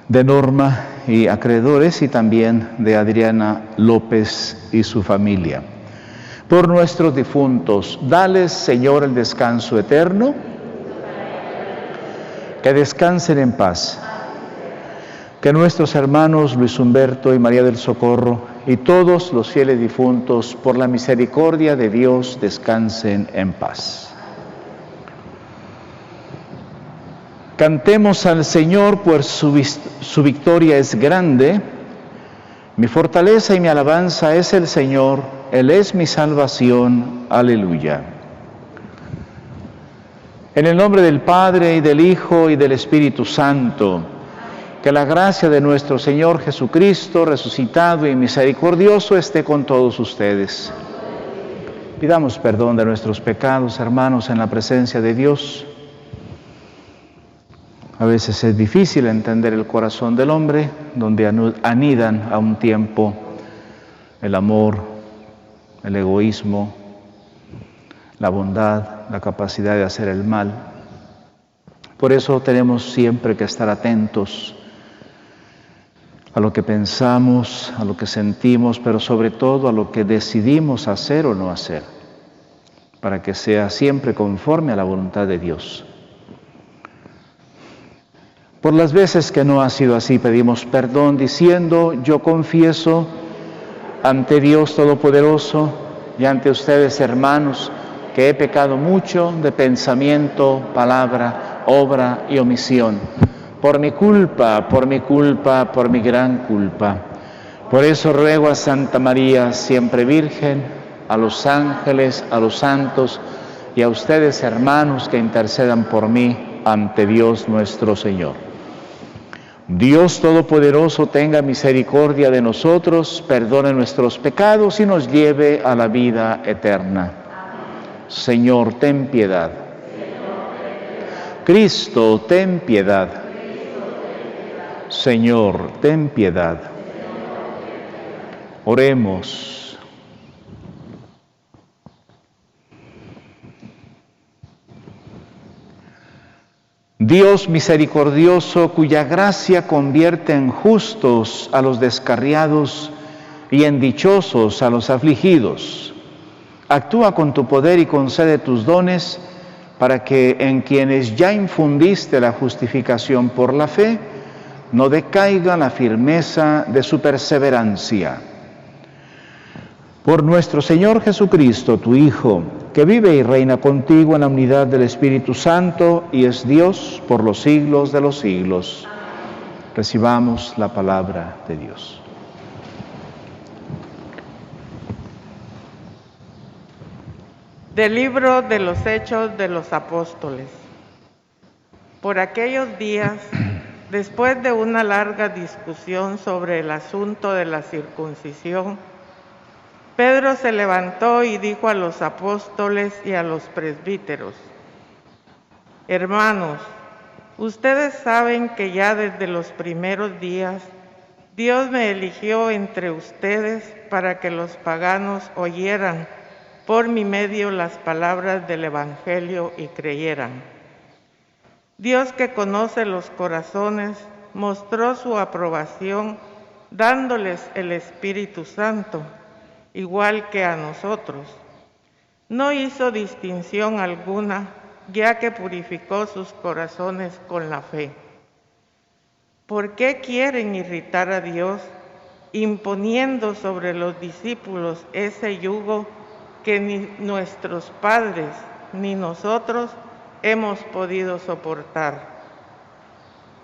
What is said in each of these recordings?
de Norma y acreedores, y también de Adriana López y su familia. Por nuestros difuntos, dales, Señor, el descanso eterno, que descansen en paz. Que nuestros hermanos Luis Humberto y María del Socorro y todos los fieles difuntos, por la misericordia de Dios, descansen en paz. Cantemos al Señor, pues su victoria es grande. Mi fortaleza y mi alabanza es el Señor, Él es mi salvación. Aleluya. En el nombre del Padre, y del Hijo, y del Espíritu Santo, que la gracia de nuestro Señor Jesucristo, resucitado y misericordioso, esté con todos ustedes. Pidamos perdón de nuestros pecados, hermanos, en la presencia de Dios. A veces es difícil entender el corazón del hombre, donde anidan a un tiempo el amor, el egoísmo, la bondad, la capacidad de hacer el mal. Por eso tenemos siempre que estar atentos a lo que pensamos, a lo que sentimos, pero sobre todo a lo que decidimos hacer o no hacer, para que sea siempre conforme a la voluntad de Dios. Por las veces que no ha sido así, pedimos perdón diciendo: yo confieso ante Dios Todopoderoso y ante ustedes, hermanos, que he pecado mucho de pensamiento, palabra, obra y omisión. Por mi culpa, por mi gran culpa. Por eso ruego a Santa María, siempre Virgen, a los ángeles, a los santos y a ustedes, hermanos, que intercedan por mí ante Dios nuestro Señor. Dios Todopoderoso tenga misericordia de nosotros, perdone nuestros pecados y nos lleve a la vida eterna. Señor, ten piedad. Cristo, ten piedad. Señor, ten piedad. Oremos. Dios misericordioso, cuya gracia convierte en justos a los descarriados y en dichosos a los afligidos, actúa con tu poder y concede tus dones para que en quienes ya infundiste la justificación por la fe, no decaiga la firmeza de su perseverancia. Por nuestro Señor Jesucristo, tu Hijo, que vive y reina contigo en la unidad del Espíritu Santo y es Dios por los siglos de los siglos. Recibamos la palabra de Dios. Del libro de los Hechos de los Apóstoles. Por aquellos días, después de una larga discusión sobre el asunto de la circuncisión, Pedro se levantó y dijo a los apóstoles y a los presbíteros: hermanos, ustedes saben que ya desde los primeros días Dios me eligió entre ustedes para que los paganos oyeran por mi medio las palabras del Evangelio y creyeran. Dios, que conoce los corazones, mostró su aprobación dándoles el Espíritu Santo, igual que a nosotros. No hizo distinción alguna, ya que purificó sus corazones con la fe. ¿Por qué quieren irritar a Dios, imponiendo sobre los discípulos ese yugo que ni nuestros padres ni nosotros hemos podido soportar?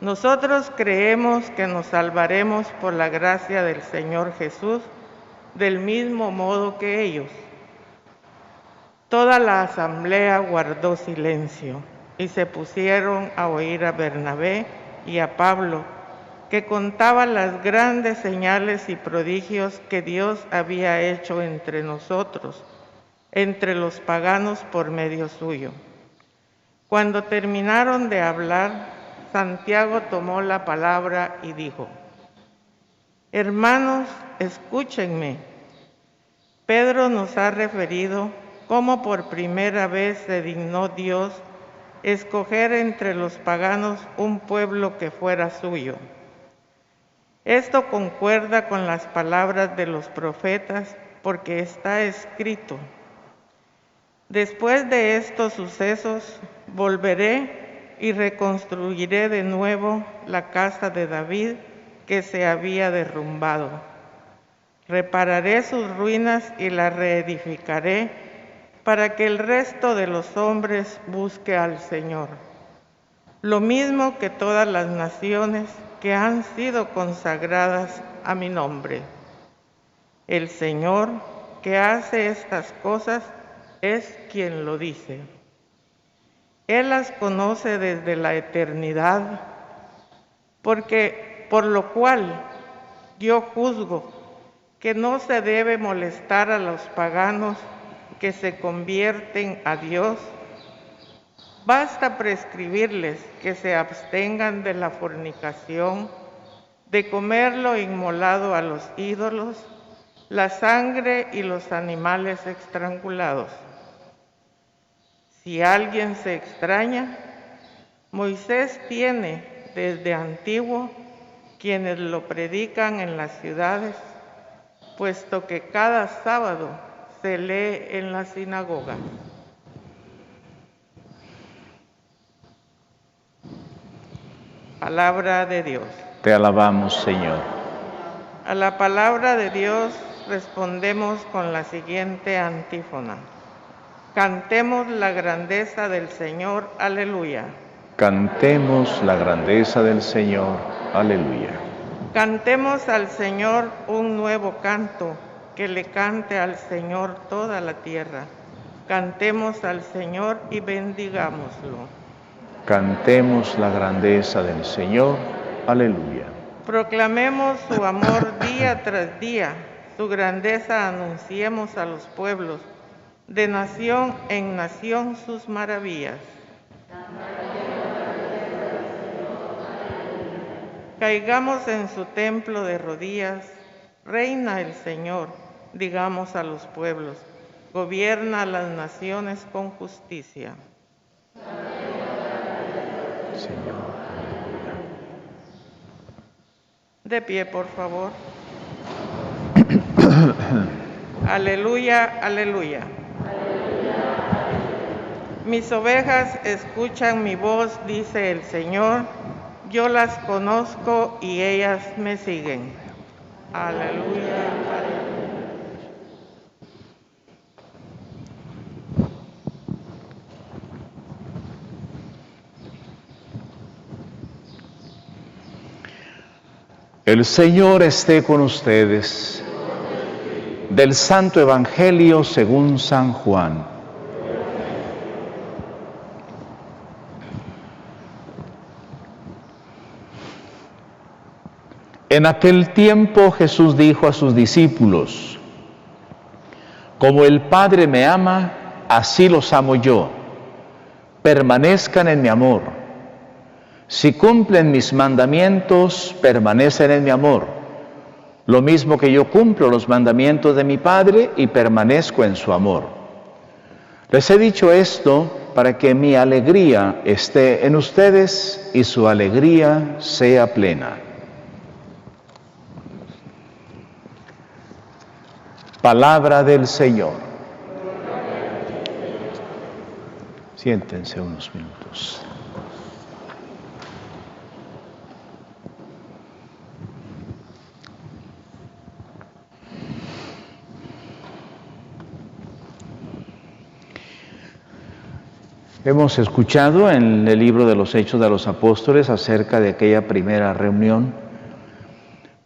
Nosotros creemos que nos salvaremos por la gracia del Señor Jesús, del mismo modo que ellos. Toda la asamblea guardó silencio y se pusieron a oír a Bernabé y a Pablo, que contaban las grandes señales y prodigios que Dios había hecho entre nosotros, entre los paganos por medio suyo. Cuando terminaron de hablar, Santiago tomó la palabra y dijo: hermanos, escúchenme. Pedro nos ha referido cómo por primera vez se dignó Dios escoger entre los paganos un pueblo que fuera suyo. Esto concuerda con las palabras de los profetas, porque está escrito: después de estos sucesos volveré y reconstruiré de nuevo la casa de David que se había derrumbado. Repararé sus ruinas y la reedificaré para que el resto de los hombres busque al Señor, lo mismo que todas las naciones que han sido consagradas a mi nombre. El Señor que hace estas cosas es quien lo dice. Él las conoce desde la eternidad, por lo cual yo juzgo que no se debe molestar a los paganos que se convierten a Dios. Basta prescribirles que se abstengan de la fornicación, de comer lo inmolado a los ídolos, la sangre y los animales estrangulados. Si alguien se extraña, Moisés tiene desde antiguo quienes lo predican en las ciudades, puesto que cada sábado se lee en la sinagoga. Palabra de Dios. Te alabamos, Señor. A la palabra de Dios respondemos con la siguiente antífona. Cantemos la grandeza del Señor, aleluya. Cantemos la grandeza del Señor, aleluya. Cantemos al Señor un nuevo canto, que le cante al Señor toda la tierra. Cantemos al Señor y bendigámoslo. Cantemos la grandeza del Señor, aleluya. Proclamemos su amor día tras día, su grandeza anunciemos a los pueblos, de nación en nación sus maravillas. Caigamos en su templo de rodillas, reina el Señor, digamos a los pueblos, gobierna a las naciones con justicia. Señor. De pie, por favor. Aleluya, aleluya. Mis ovejas escuchan mi voz, dice el Señor. Yo las conozco y ellas me siguen. Aleluya, aleluya. El Señor esté con ustedes. Del Santo Evangelio según San Juan. En aquel tiempo Jesús dijo a sus discípulos: como el Padre me ama, así los amo yo. Permanezcan en mi amor. Si cumplen mis mandamientos, permanecen en mi amor, lo mismo que yo cumplo los mandamientos de mi Padre y permanezco en su amor. Les he dicho esto para que mi alegría esté en ustedes y su alegría sea plena. Palabra del Señor. Siéntense unos minutos. Hemos escuchado en el libro de los Hechos de los Apóstoles acerca de aquella primera reunión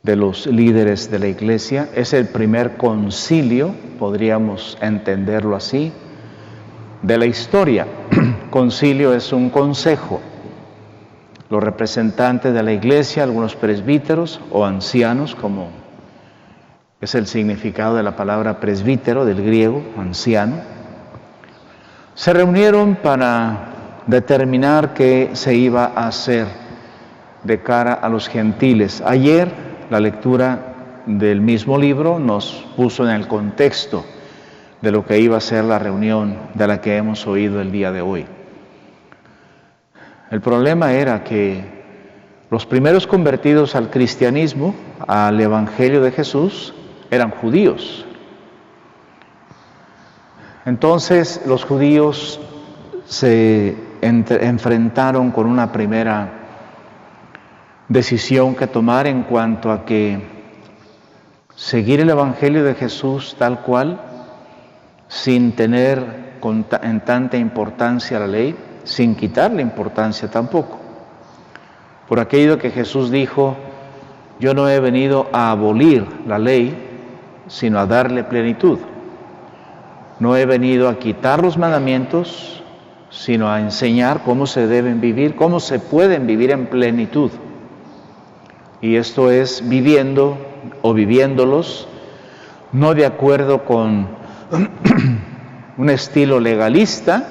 de los líderes de la Iglesia. Es el primer concilio, podríamos entenderlo así, de la historia. Concilio es un consejo. Los representantes de la Iglesia, algunos presbíteros o ancianos, como es el significado de la palabra presbítero del griego, anciano, se reunieron para determinar qué se iba a hacer de cara a los gentiles. Ayer la lectura del mismo libro nos puso en el contexto de lo que iba a ser la reunión de la que hemos oído el día de hoy. El problema era que Los primeros convertidos al cristianismo, al Evangelio de Jesús, eran judíos. Entonces los judíos se enfrentaron con una primera decisión que tomar en cuanto a que seguir el Evangelio de Jesús tal cual, sin tener en tanta importancia la ley, sin quitarle importancia tampoco. Por aquello que Jesús dijo, yo no he venido a abolir la ley, sino a darle plenitud. No he venido a quitar los mandamientos, sino a enseñar cómo se deben vivir, cómo se pueden vivir en plenitud. Y esto es viviendo o viviéndolos, no de acuerdo con un estilo legalista,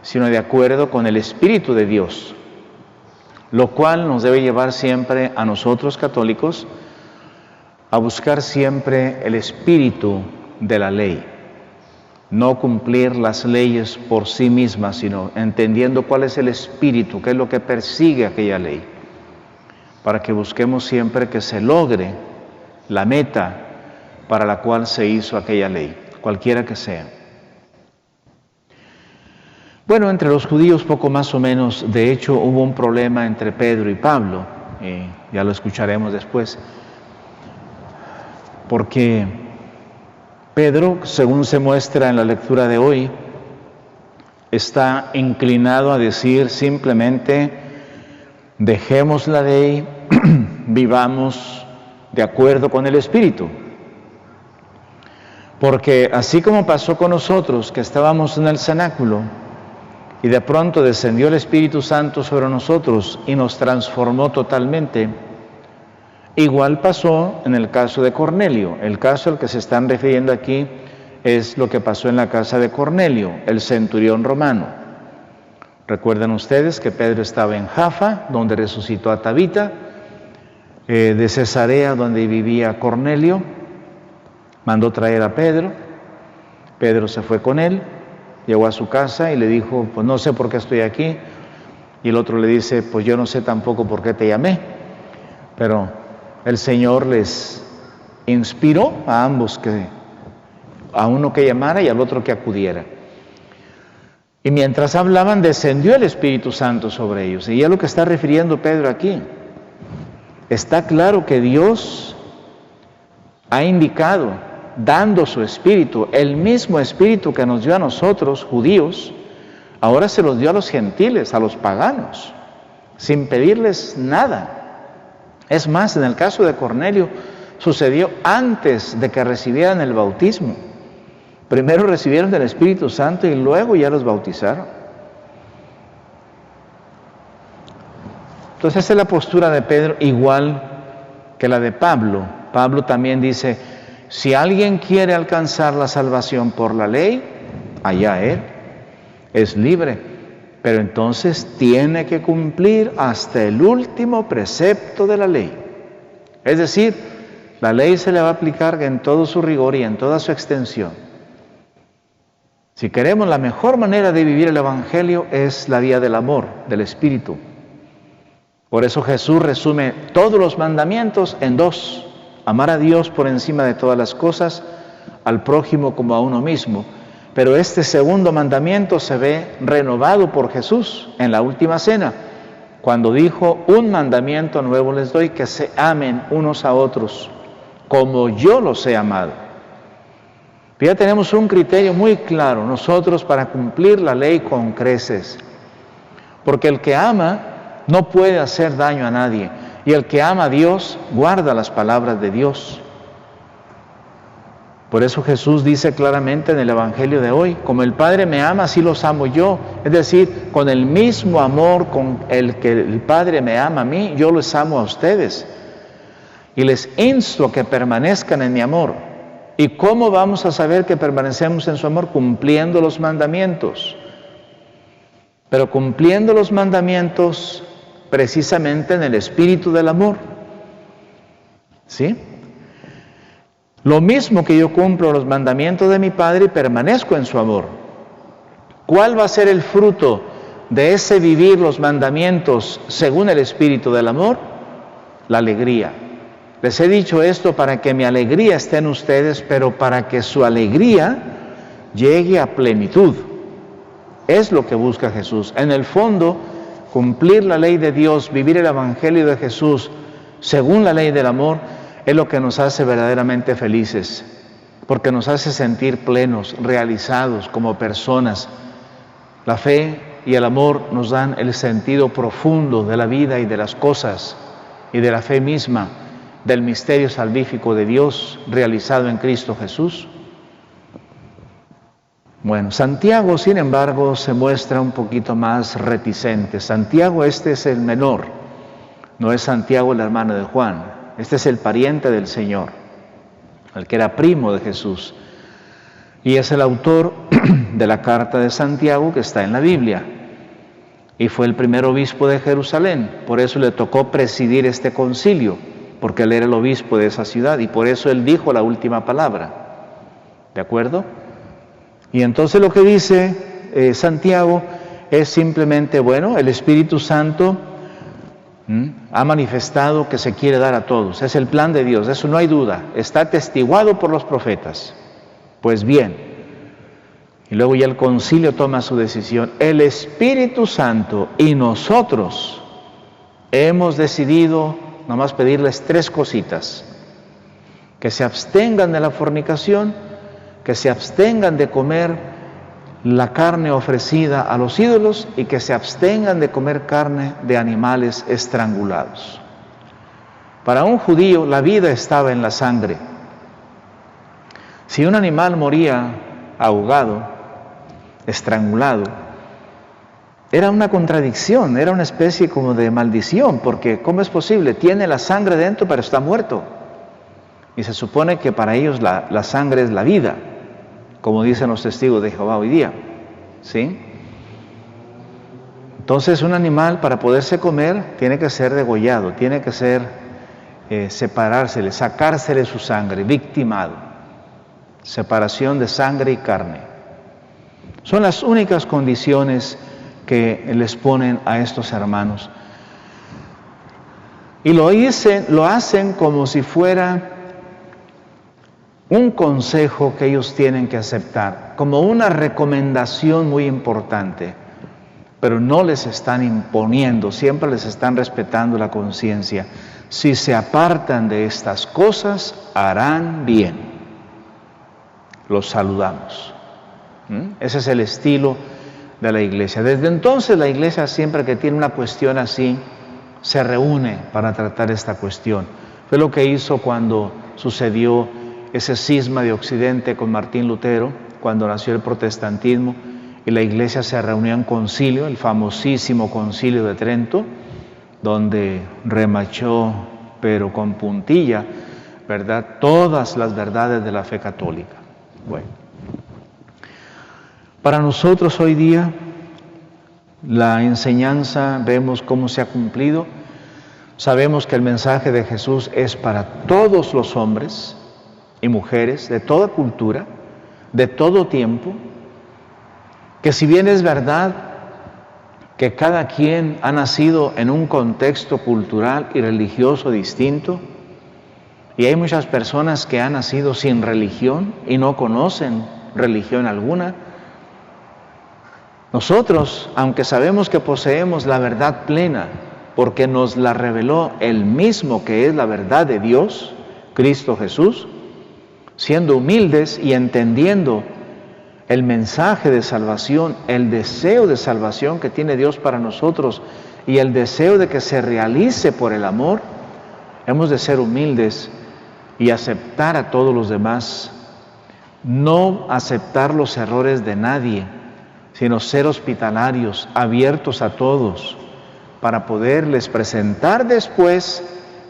sino de acuerdo con el Espíritu de Dios, lo cual nos debe llevar siempre a nosotros católicos a buscar siempre el espíritu de la ley. No cumplir las leyes por sí mismas, sino entendiendo cuál es el espíritu, qué es lo que persigue aquella ley, para que busquemos siempre que se logre la meta para la cual se hizo aquella ley, cualquiera que sea. Bueno, entre los judíos poco más o menos, de hecho hubo un problema entre Pedro y Pablo, ya lo escucharemos después, porque Pedro, según se muestra en la lectura de hoy, está inclinado a decir simplemente, dejemos la ley, vivamos de acuerdo con el Espíritu. Porque así como pasó con nosotros, que estábamos en el cenáculo, y de pronto descendió el Espíritu Santo sobre nosotros y nos transformó totalmente, igual pasó en el caso de Cornelio. El caso al que se están refiriendo aquí es lo que pasó en la casa de Cornelio, el centurión romano. Recuerdan ustedes que Pedro estaba en Jaffa, donde resucitó a Tabita, de Cesarea, donde vivía Cornelio, mandó traer a Pedro. Pedro se fue con él, llegó a su casa y le dijo, pues no sé por qué estoy aquí. Y el otro le dice, pues yo no sé tampoco por qué te llamé. Pero el Señor les inspiró a ambos, a uno que llamara y al otro que acudiera. Y mientras hablaban, descendió el Espíritu Santo sobre ellos. Y es lo que está refiriendo Pedro aquí. Está claro que Dios ha indicado, dando su Espíritu, el mismo Espíritu que nos dio a nosotros, judíos, ahora se los dio a los gentiles, a los paganos, sin pedirles nada. Es más, en el caso de Cornelio, sucedió antes de que recibieran el bautismo. Primero recibieron el Espíritu Santo y luego ya los bautizaron. Entonces esa es la postura de Pedro, igual que la de Pablo. Pablo también dice, si alguien quiere alcanzar la salvación por la ley, allá él, es libre, pero entonces tiene que cumplir hasta el último precepto de la ley. Es decir, la ley se le va a aplicar en todo su rigor y en toda su extensión. Si queremos la mejor manera de vivir el Evangelio es la vía del amor, del Espíritu. Por eso Jesús resume todos los mandamientos en dos: amar a Dios por encima de todas las cosas, al prójimo como a uno mismo. Pero este segundo mandamiento se ve renovado por Jesús en la última cena, cuando dijo, un mandamiento nuevo les doy, que se amen unos a otros, como yo los he amado. Ya tenemos un criterio muy claro nosotros para cumplir la ley con creces, porque el que ama no puede hacer daño a nadie, y el que ama a Dios guarda las palabras de Dios. Por eso Jesús dice claramente en el Evangelio de hoy, como el Padre me ama, así los amo yo. Es decir, con el mismo amor con el que el Padre me ama a mí, yo los amo a ustedes. Y les insto a que permanezcan en mi amor. ¿Y cómo vamos a saber que permanecemos en su amor? Cumpliendo los mandamientos. Pero cumpliendo los mandamientos precisamente en el espíritu del amor. ¿Sí? Lo mismo que yo cumplo los mandamientos de mi Padre y permanezco en su amor. ¿Cuál va a ser el fruto de ese vivir los mandamientos según el espíritu del amor? La alegría. Les he dicho esto para que mi alegría esté en ustedes, pero para que su alegría llegue a plenitud. Es lo que busca Jesús. En el fondo, cumplir la ley de Dios, vivir el evangelio de Jesús según la ley del amor, es lo que nos hace verdaderamente felices, porque nos hace sentir plenos, realizados como personas. La fe y el amor nos dan el sentido profundo de la vida y de las cosas, y de la fe misma, del misterio salvífico de Dios realizado en Cristo Jesús. Bueno, Santiago, sin embargo, se muestra un poquito más reticente. Santiago, este es el menor, no es Santiago el hermano de Juan. Este es el pariente del Señor, el que era primo de Jesús. Y es el autor de la carta de Santiago que está en la Biblia. Y fue el primer obispo de Jerusalén. Por eso le tocó presidir este concilio, porque él era el obispo de esa ciudad. Y por eso él dijo la última palabra. ¿De acuerdo? Y entonces lo que dice Santiago es simplemente, bueno, el Espíritu Santo ha manifestado que se quiere dar a todos. Es el plan de Dios, eso no hay duda. Está atestiguado por los profetas. Pues bien, y luego ya el concilio toma su decisión. El Espíritu Santo y nosotros hemos decidido nomás pedirles 3 cositas. Que se abstengan de la fornicación, que se abstengan de comer la carne ofrecida a los ídolos y que se abstengan de comer carne de animales estrangulados. Para un judío la vida estaba en la sangre. Si un animal moría ahogado, estrangulado, era una contradicción, era una especie como de maldición, porque ¿cómo es posible? Tiene la sangre dentro pero está muerto. Y se supone que para ellos la sangre es la vida, como dicen los testigos de Jehová hoy día, ¿sí? Entonces un animal para poderse comer tiene que ser degollado, tiene que ser separársele, sacársele su sangre, victimado. Separación de sangre y carne. Son las únicas condiciones que les ponen a estos hermanos. Y lo hacen como si fuera un consejo que ellos tienen que aceptar, como una recomendación muy importante, pero no les están imponiendo, siempre les están respetando la conciencia. Si se apartan de estas cosas, harán bien. Los saludamos. Ese es el estilo de la iglesia. Desde entonces la iglesia, siempre que tiene una cuestión así, se reúne para tratar esta cuestión. Fue lo que hizo cuando sucedió ese cisma de Occidente con Martín Lutero, cuando nació el protestantismo, y la iglesia se reunió en concilio, el famosísimo concilio de Trento, donde remachó, pero con puntilla, ¿verdad?, todas las verdades de la fe católica. Bueno, para nosotros hoy día, la enseñanza, vemos cómo se ha cumplido. Sabemos que el mensaje de Jesús es para todos los hombres y mujeres, de toda cultura, de todo tiempo, que si bien es verdad que cada quien ha nacido en un contexto cultural y religioso distinto, y hay muchas personas que han nacido sin religión y no conocen religión alguna, nosotros, aunque sabemos que poseemos la verdad plena, porque nos la reveló el mismo que es la verdad de Dios, Cristo Jesús, siendo humildes y entendiendo el mensaje de salvación, el deseo de salvación que tiene Dios para nosotros y el deseo de que se realice por el amor, hemos de ser humildes y aceptar a todos los demás, no aceptar los errores de nadie, sino ser hospitalarios, abiertos a todos, para poderles presentar después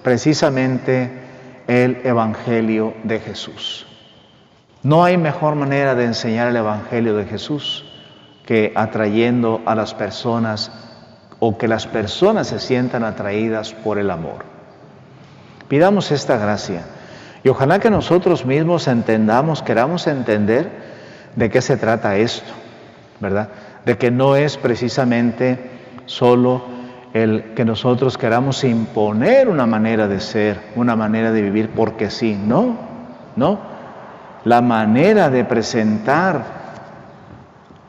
precisamente el Evangelio de Jesús. No hay mejor manera de enseñar el Evangelio de Jesús que atrayendo a las personas, o que las personas se sientan atraídas por el amor. Pidamos esta gracia y ojalá que nosotros mismos entendamos, queramos entender de qué se trata esto, ¿verdad? de que no es precisamente solo el que nosotros queramos imponer una manera de ser, una manera de vivir porque sí, no. La manera de presentar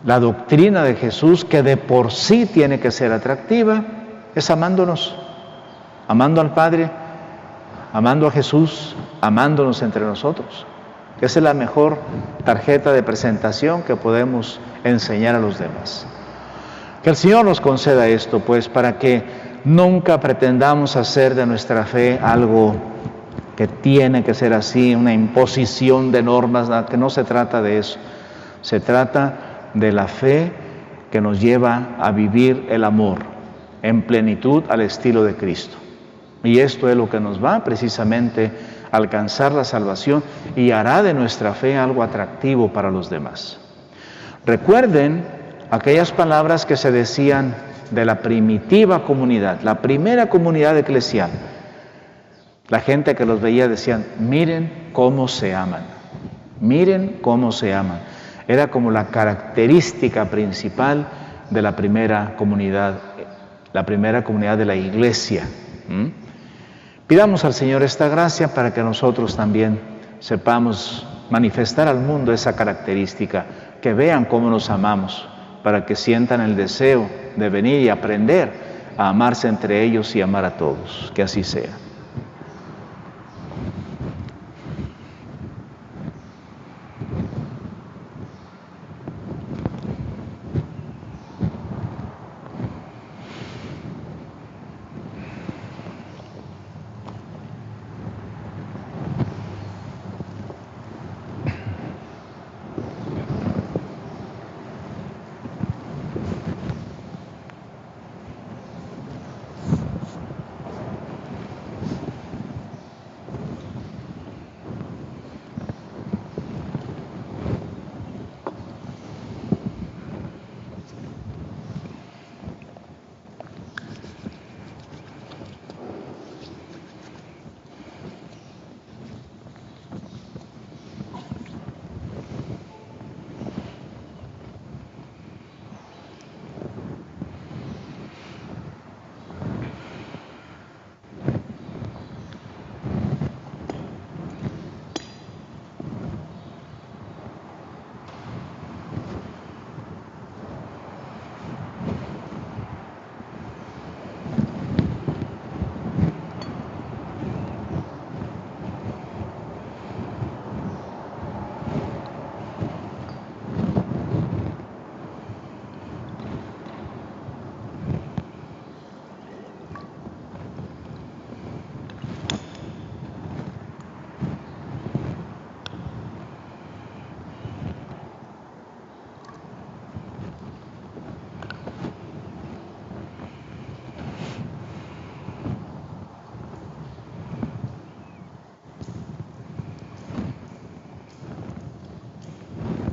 la doctrina de Jesús, que de por sí tiene que ser atractiva, es amándonos, amando al Padre, amando a Jesús, amándonos entre nosotros. Esa es la mejor tarjeta de presentación que podemos enseñar a los demás. Que el Señor nos conceda esto, pues, para que nunca pretendamos hacer de nuestra fe algo que tiene que ser así, una imposición de normas, que no se trata de eso. Se trata de la fe que nos lleva a vivir el amor en plenitud al estilo de Cristo. Y esto es lo que nos va precisamente a alcanzar la salvación y hará de nuestra fe algo atractivo para los demás. Recuerden aquellas palabras que se decían de la primitiva comunidad, la primera comunidad eclesial. La gente que los veía decían, miren cómo se aman, miren cómo se aman. Era como la característica principal de la primera comunidad de la iglesia. Pidamos al Señor esta gracia para que nosotros también sepamos manifestar al mundo esa característica, que vean cómo nos amamos, para que sientan el deseo de venir y aprender a amarse entre ellos y amar a todos. Que así sea.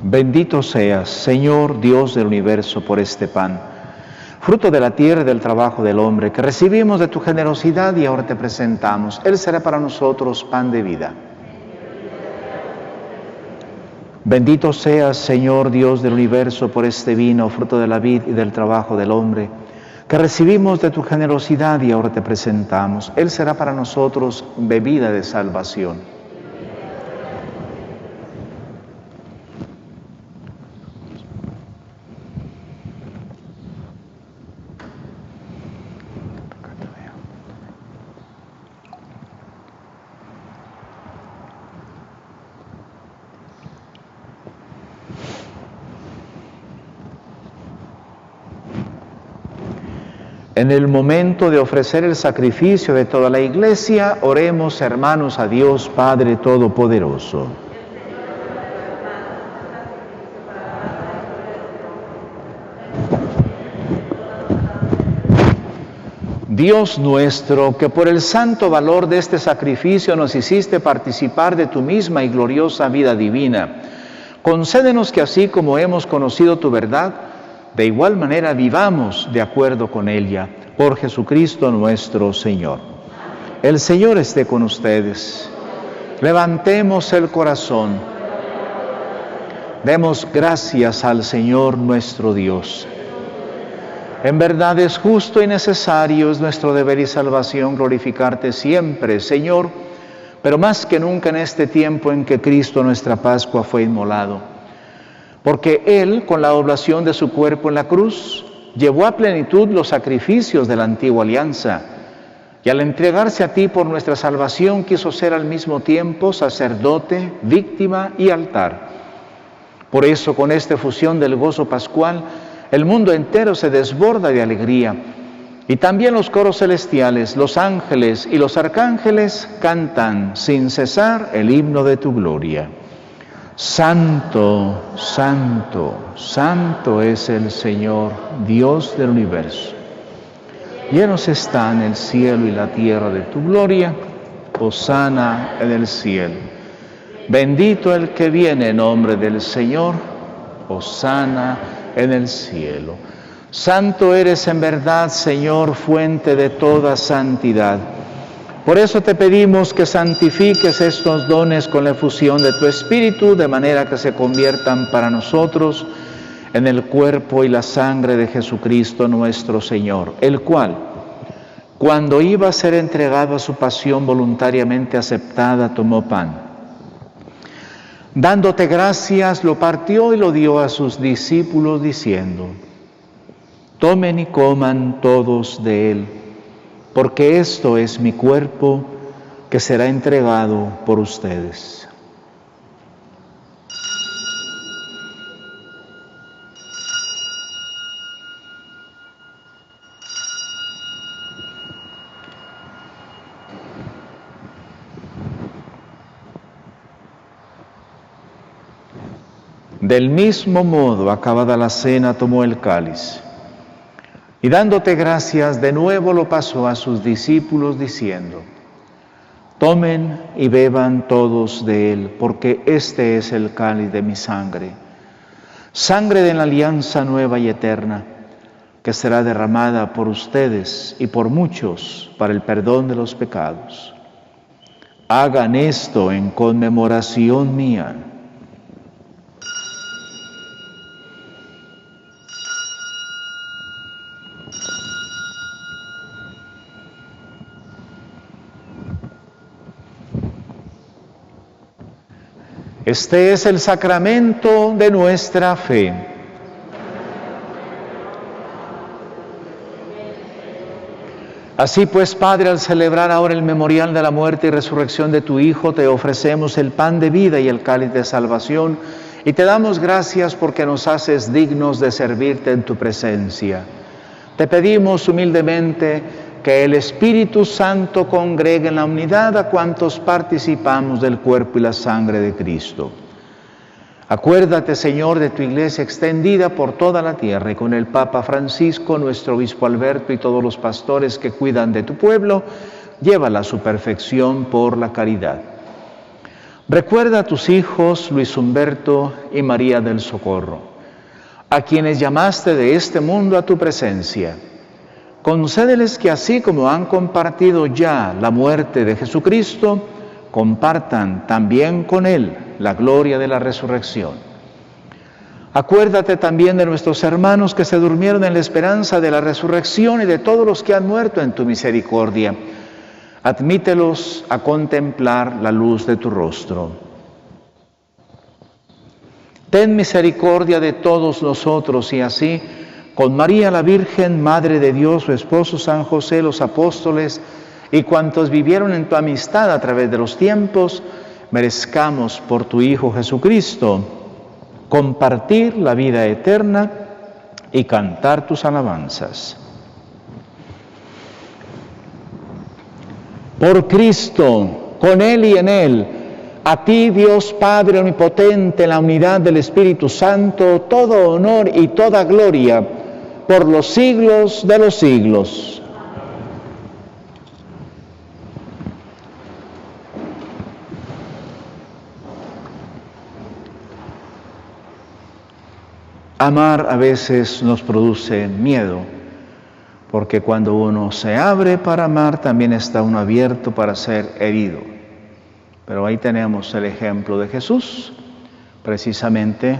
Bendito seas, Señor Dios del universo, por este pan, fruto de la tierra y del trabajo del hombre, que recibimos de tu generosidad y ahora te presentamos. Él será para nosotros pan de vida. Bendito seas, Señor Dios del universo, por este vino, fruto de la vid y del trabajo del hombre, que recibimos de tu generosidad y ahora te presentamos. Él será para nosotros bebida de salvación. En el momento de ofrecer el sacrificio de toda la Iglesia, oremos, hermanos, a Dios Padre Todopoderoso. Dios nuestro, que por el santo valor de este sacrificio nos hiciste participar de tu misma y gloriosa vida divina, concédenos que así como hemos conocido tu verdad, de igual manera vivamos de acuerdo con ella, por Jesucristo nuestro Señor. El Señor esté con ustedes. Levantemos el corazón. Demos gracias al Señor nuestro Dios. En verdad es justo y necesario, es nuestro deber y salvación glorificarte siempre, Señor, pero más que nunca en este tiempo en que Cristo, nuestra Pascua, fue inmolado. Porque Él, con la oblación de su cuerpo en la cruz, llevó a plenitud los sacrificios de la antigua alianza, y al entregarse a ti por nuestra salvación, quiso ser al mismo tiempo sacerdote, víctima y altar. Por eso, con esta efusión del gozo pascual, el mundo entero se desborda de alegría, y también los coros celestiales, los ángeles y los arcángeles cantan sin cesar el himno de tu gloria. Santo, santo, santo es el Señor, Dios del universo. Llenos están el cielo y la tierra de tu gloria. Hosana en el cielo. Bendito el que viene en nombre del Señor. Hosana en el cielo. Santo eres en verdad, Señor, fuente de toda santidad. Por eso te pedimos que santifiques estos dones con la efusión de tu Espíritu, de manera que se conviertan para nosotros en el cuerpo y la sangre de Jesucristo nuestro Señor, el cual, cuando iba a ser entregado a su pasión voluntariamente aceptada, tomó pan. Dándote gracias, lo partió y lo dio a sus discípulos, diciendo: tomen y coman todos de él, porque esto es mi cuerpo que será entregado por ustedes. Del mismo modo, acabada la cena, tomó el cáliz y dándote gracias, de nuevo lo pasó a sus discípulos, diciendo: tomen y beban todos de él, porque este es el cáliz de mi sangre, sangre de la alianza nueva y eterna, que será derramada por ustedes y por muchos para el perdón de los pecados. Hagan esto en conmemoración mía. Este es el sacramento de nuestra fe. Así pues, Padre, al celebrar ahora el memorial de la muerte y resurrección de tu Hijo, te ofrecemos el pan de vida y el cáliz de salvación, y te damos gracias porque nos haces dignos de servirte en tu presencia. Te pedimos humildemente que el Espíritu Santo congregue en la unidad a cuantos participamos del cuerpo y la sangre de Cristo. Acuérdate, Señor, de tu iglesia extendida por toda la tierra, y con el Papa Francisco, nuestro obispo Alberto y todos los pastores que cuidan de tu pueblo, llévala a su perfección por la caridad. Recuerda a tus hijos Luis Humberto y María del Socorro, a quienes llamaste de este mundo a tu presencia. Concédeles que así como han compartido ya la muerte de Jesucristo, compartan también con Él la gloria de la resurrección. Acuérdate también de nuestros hermanos que se durmieron en la esperanza de la resurrección y de todos los que han muerto en tu misericordia. Admítelos a contemplar la luz de tu rostro. Ten misericordia de todos nosotros y así, con María la Virgen, Madre de Dios, su esposo San José, los apóstoles y cuantos vivieron en tu amistad a través de los tiempos, merezcamos por tu Hijo Jesucristo compartir la vida eterna y cantar tus alabanzas. Por Cristo, con Él y en Él, a ti, Dios Padre Omnipotente, en la unidad del Espíritu Santo, todo honor y toda gloria por los siglos de los siglos. Amar a veces nos produce miedo, porque cuando uno se abre para amar, también está uno abierto para ser herido. Pero ahí tenemos el ejemplo de Jesús. Precisamente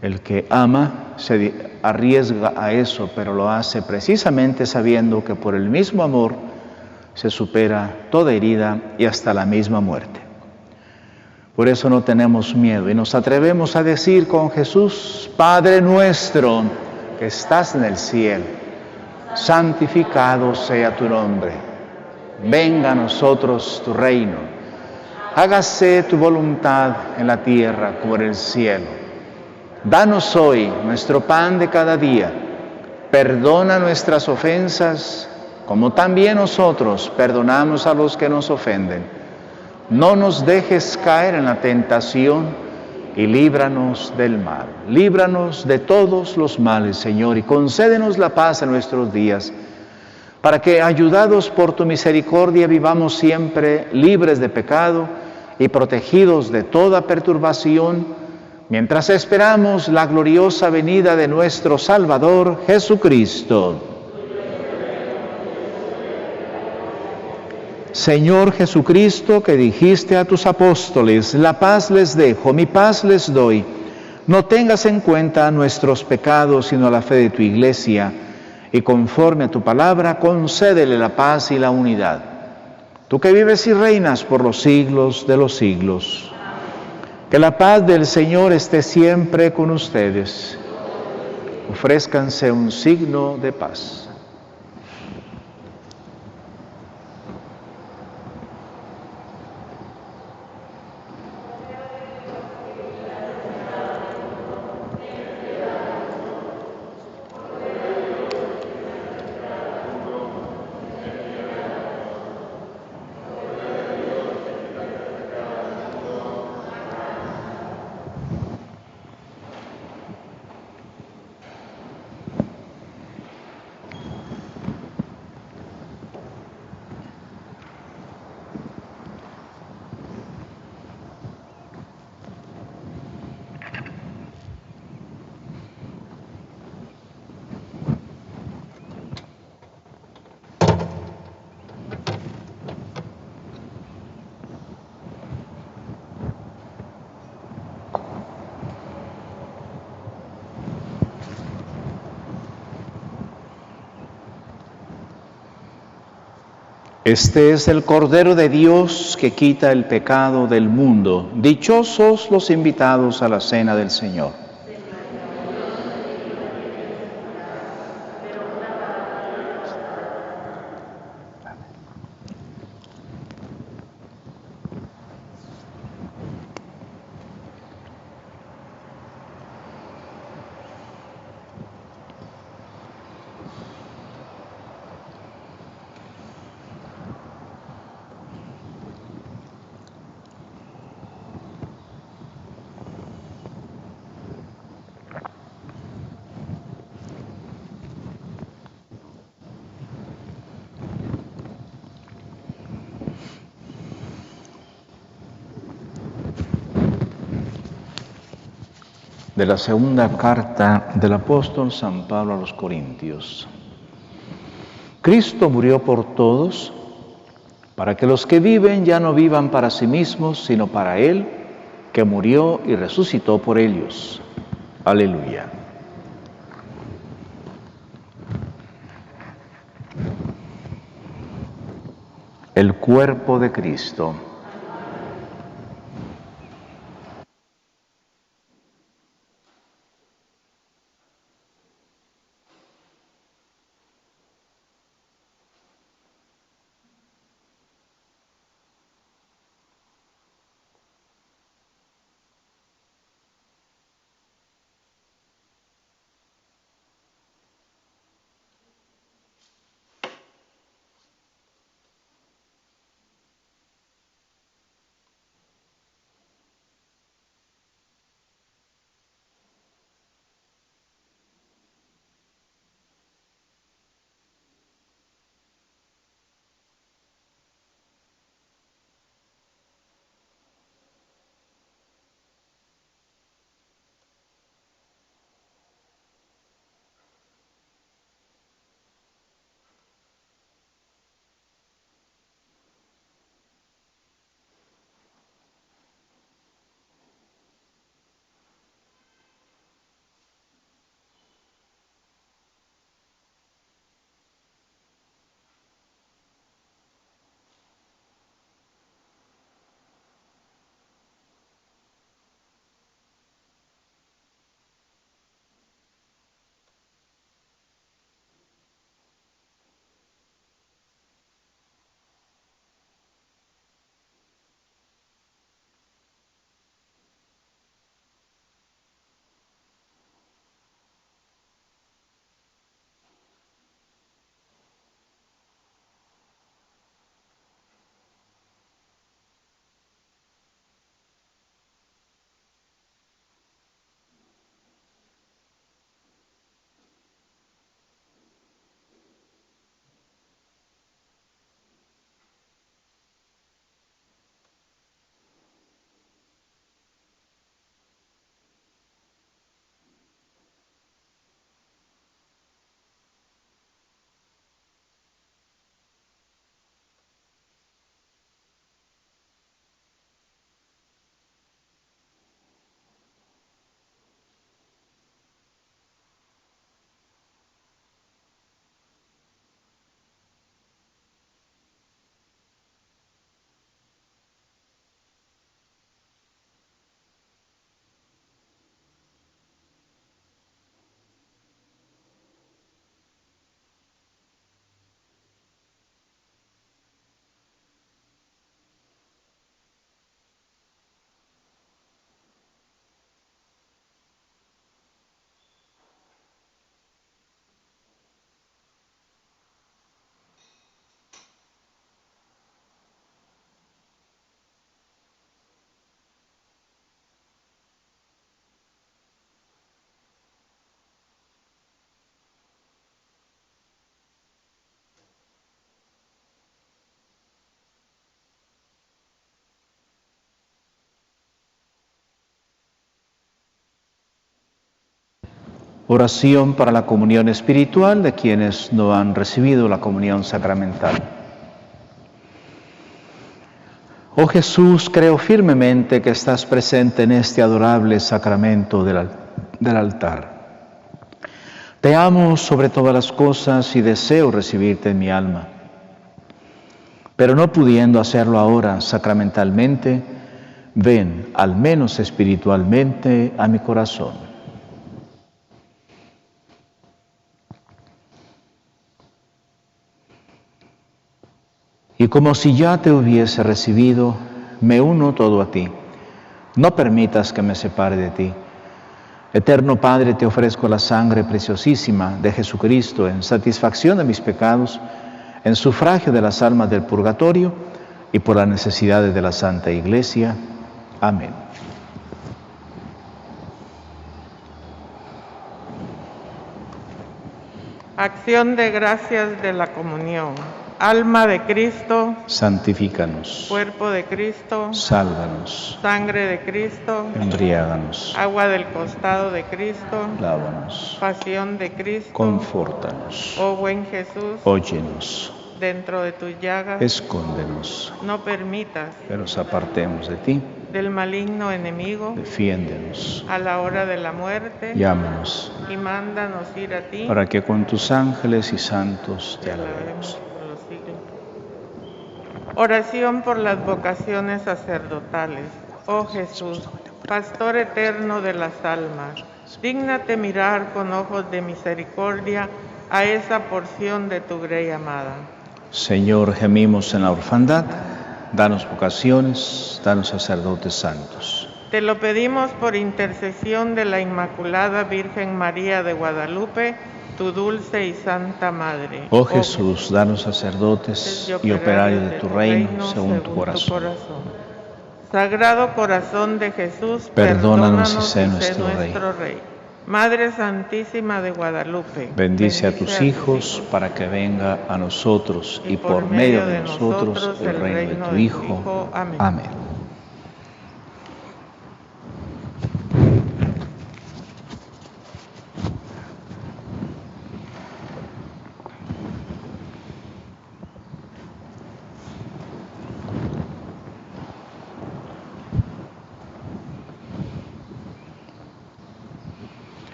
el que ama se arriesga a eso, pero lo hace precisamente sabiendo que por el mismo amor se supera toda herida y hasta la misma muerte. Por eso no tenemos miedo y nos atrevemos a decir con Jesús: Padre nuestro que estás en el cielo, santificado sea tu nombre. Venga a nosotros tu reino. Hágase tu voluntad en la tierra como en el cielo. Danos hoy nuestro pan de cada día. Perdona nuestras ofensas, como también nosotros perdonamos a los que nos ofenden. No nos dejes caer en la tentación y líbranos del mal. Líbranos de todos los males, Señor, y concédenos la paz en nuestros días, para que, ayudados por tu misericordia, vivamos siempre libres de pecado y protegidos de toda perturbación, mientras esperamos la gloriosa venida de nuestro Salvador Jesucristo. Señor Jesucristo, que dijiste a tus apóstoles: la paz les dejo, mi paz les doy, no tengas en cuenta nuestros pecados, sino la fe de tu Iglesia, y conforme a tu palabra, concédele la paz y la unidad. Tú que vives y reinas por los siglos de los siglos. Que la paz del Señor esté siempre con ustedes. Ofrézcanse un signo de paz. Este es el Cordero de Dios que quita el pecado del mundo. Dichosos los invitados a la cena del Señor. De la segunda carta del apóstol San Pablo a los Corintios. Cristo murió por todos, para que los que viven ya no vivan para sí mismos, sino para Él, que murió y resucitó por ellos. Aleluya. El cuerpo de Cristo. Oración para la comunión espiritual de quienes no han recibido la comunión sacramental. Oh Jesús, creo firmemente que estás presente en este adorable sacramento del altar. Te amo sobre todas las cosas y deseo recibirte en mi alma. Pero no pudiendo hacerlo ahora sacramentalmente, ven, al menos espiritualmente, a mi corazón. Y como si ya te hubiese recibido, me uno todo a ti. No permitas que me separe de ti. Eterno Padre, te ofrezco la sangre preciosísima de Jesucristo en satisfacción de mis pecados, en sufragio de las almas del purgatorio y por las necesidades de la Santa Iglesia. Amén. Acción de gracias de la comunión. Alma de Cristo, santifícanos. Cuerpo de Cristo, sálvanos. Sangre de Cristo, embriáganos. Agua del costado de Cristo, lávanos. Pasión de Cristo, confórtanos. Oh buen Jesús, óyenos. Dentro de tus llagas, escóndenos. No permitas que nos apartemos de ti. Del maligno enemigo, defiéndenos. A la hora de la muerte, llámanos. Y mándanos ir a ti, para que con tus ángeles y santos te alabemos. Por los siglos. Oración por las vocaciones sacerdotales. Oh Jesús, Pastor eterno de las almas, dígnate mirar con ojos de misericordia a esa porción de tu grey amada. Señor, gemimos en la orfandad, danos vocaciones, danos sacerdotes santos. Te lo pedimos por intercesión de la Inmaculada Virgen María de Guadalupe, tu dulce y santa Madre. Oh Jesús, danos sacerdotes y operarios de tu reino según tu corazón. Sagrado Corazón de Jesús, perdónanos y sé nuestro Rey. Madre Santísima de Guadalupe, bendice a tus hijos para que venga a nosotros y por medio de nosotros el reino de tu Hijo. Amén.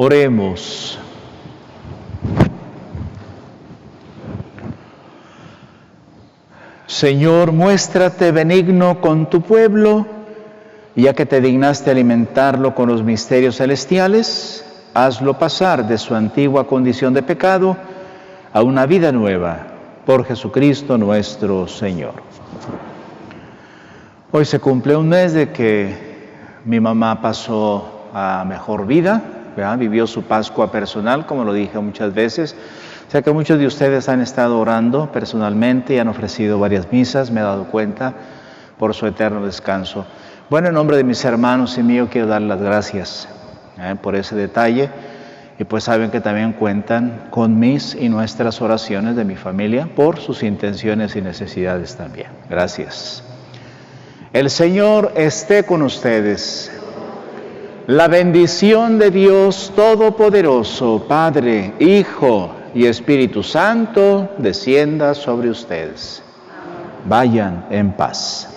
Oremos. Señor, muéstrate benigno con tu pueblo, y ya que te dignaste alimentarlo con los misterios celestiales, hazlo pasar de su antigua condición de pecado a una vida nueva, por Jesucristo nuestro Señor. Hoy se cumple un mes de que mi mamá pasó a mejor vida, ¿verdad? Vivió su Pascua personal, como lo dije muchas veces. Sé que muchos de ustedes han estado orando personalmente y han ofrecido varias misas, me he dado cuenta, por su eterno descanso. Bueno, en nombre de mis hermanos y mío quiero dar las gracias por ese detalle, y pues saben que también cuentan con mis y nuestras oraciones de mi familia por sus intenciones y necesidades también. Gracias. El Señor esté con ustedes. La bendición de Dios Todopoderoso, Padre, Hijo y Espíritu Santo, descienda sobre ustedes. Vayan en paz.